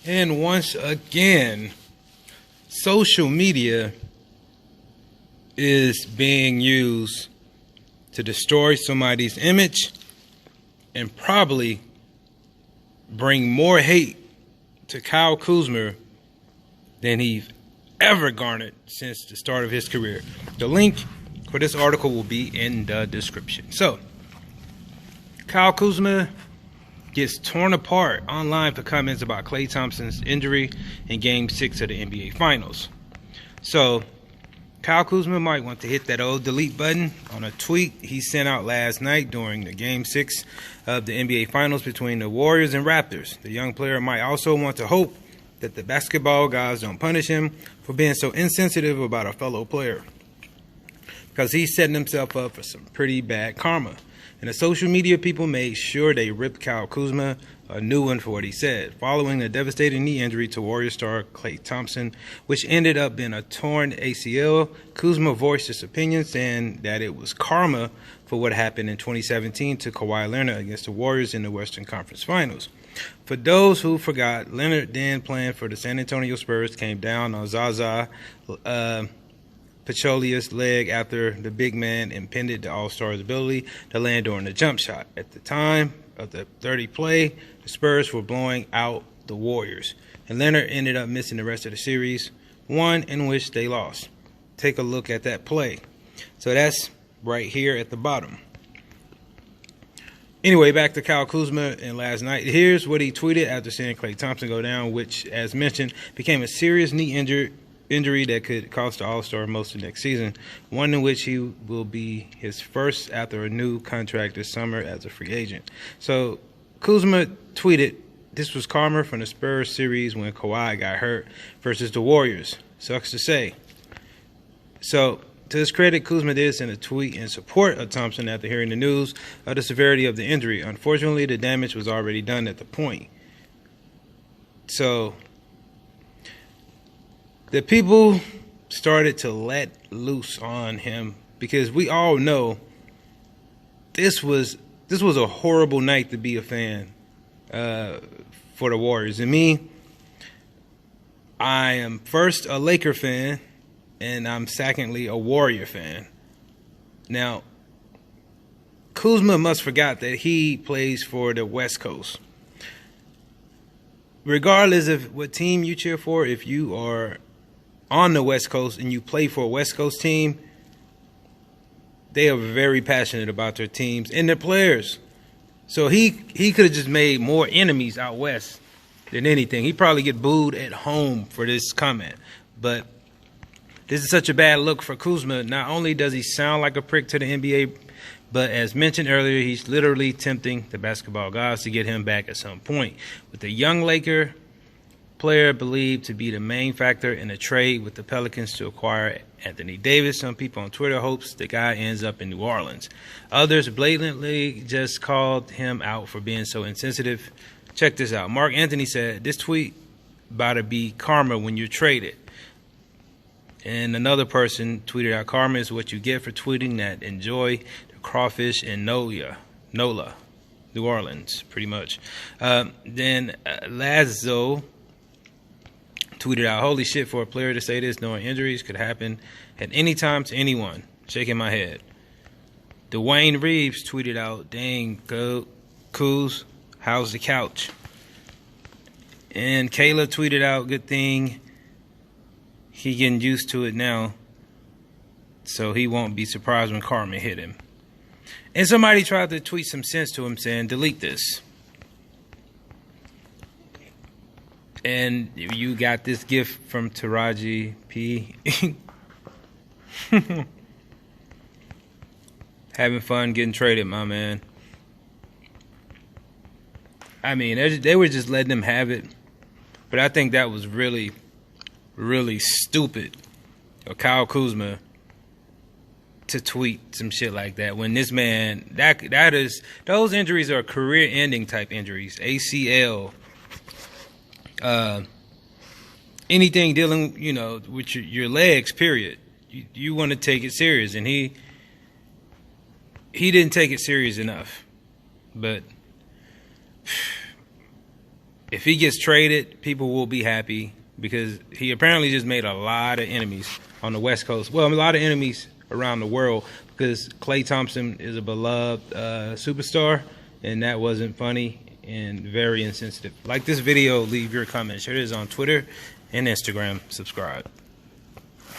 And once again, social media is being used to destroy somebody's image and probably bring more hate to Kyle Kuzma than he's ever garnered since the start of his career. The link for this article will be in the description. So, Kyle Kuzma gets torn apart online for comments about Klay Thompson's injury in Game 6 of the NBA Finals. So, Kyle Kuzma might want to hit that old delete button on a tweet he sent out last night during the Game 6 of the NBA Finals between the Warriors and Raptors. The young player might also want to hope that the basketball guys don't punish him for being so insensitive about a fellow player, because he's setting himself up for some pretty bad karma. And the social media people made sure they ripped Kyle Kuzma a new one for what he said. Following a devastating knee injury to Warrior star Klay Thompson, which ended up being a torn ACL, Kuzma voiced his opinion, saying that it was karma for what happened in 2017 to Kawhi Leonard against the Warriors in the Western Conference Finals. For those who forgot, Leonard, then playing for the San Antonio Spurs, came down on Zaza Pachulia's leg after the big man impeded the All-Star's ability to land during the jump shot. At the time of the 30th play, the Spurs were blowing out the Warriors, and Leonard ended up missing the rest of the series, one in which they lost. Take a look at that play. So that's right here at the bottom. Anyway, back to Kyle Kuzma and last night. Here's what he tweeted after seeing Klay Thompson go down, which, as mentioned, became a serious knee injury that could cost the All-Star most of next season, one in which he will be his first after a new contract this summer as a free agent. So Kuzma tweeted, "This was karma from the Spurs series when Kawhi got hurt versus the Warriors. Sucks to say." So, to his credit, Kuzma did send a tweet in support of Thompson after hearing the news of the severity of the injury. Unfortunately, the damage was already done at the point. So, the people started to let loose on him because we all know this was a horrible night to be a fan for the Warriors. And me, I am first a Laker fan, and I'm secondly a Warrior fan. Now, Kuzma must forgot that he plays for the West Coast. Regardless of what team you cheer for, if you are on the West Coast and you play for a West Coast team, they are very passionate about their teams and their players. So he could have just made more enemies out west than anything. He'd probably get booed at home for this comment. But this is such a bad look for Kuzma. Not only does he sound like a prick to the NBA, but as mentioned earlier, he's literally tempting the basketball gods to get him back at some point. With the young Laker player believed to be the main factor in a trade with the Pelicans to acquire Anthony Davis, some people on Twitter hopes the guy ends up in New Orleans. Others blatantly just called him out for being so insensitive. Check this out. Mark Anthony said, "This tweet about to be karma when you're traded." And another person tweeted out, "Karma is what you get for tweeting that enjoy the crawfish in NOLA, New Orleans," pretty much. Then Lazo tweeted out, "Holy shit, for a player to say this, knowing injuries could happen at any time to anyone. Shaking my head." Dwayne Reeves tweeted out, "Dang, Kuz, how's the couch?" And Kayla tweeted out, "Good thing he getting used to it now, so he won't be surprised when karma hit him." And somebody tried to tweet some sense to him saying, "Delete this." And you got this gift from Taraji P. Having fun getting traded, my man. I mean, they were just letting them have it. But I think that was really, really stupid of Kyle Kuzma to tweet some shit like that. When this man, that is, those injuries are career-ending type injuries. ACL, anything dealing, with your legs, period. You want to take it serious, and he didn't take it serious enough. But if he gets traded, people will be happy because he apparently just made a lot of enemies on the West Coast. Well, a lot of enemies around the world because Klay Thompson is a beloved superstar, and that wasn't funny and very insensitive. Like this video, leave your comments. Share this on Twitter and Instagram. Subscribe.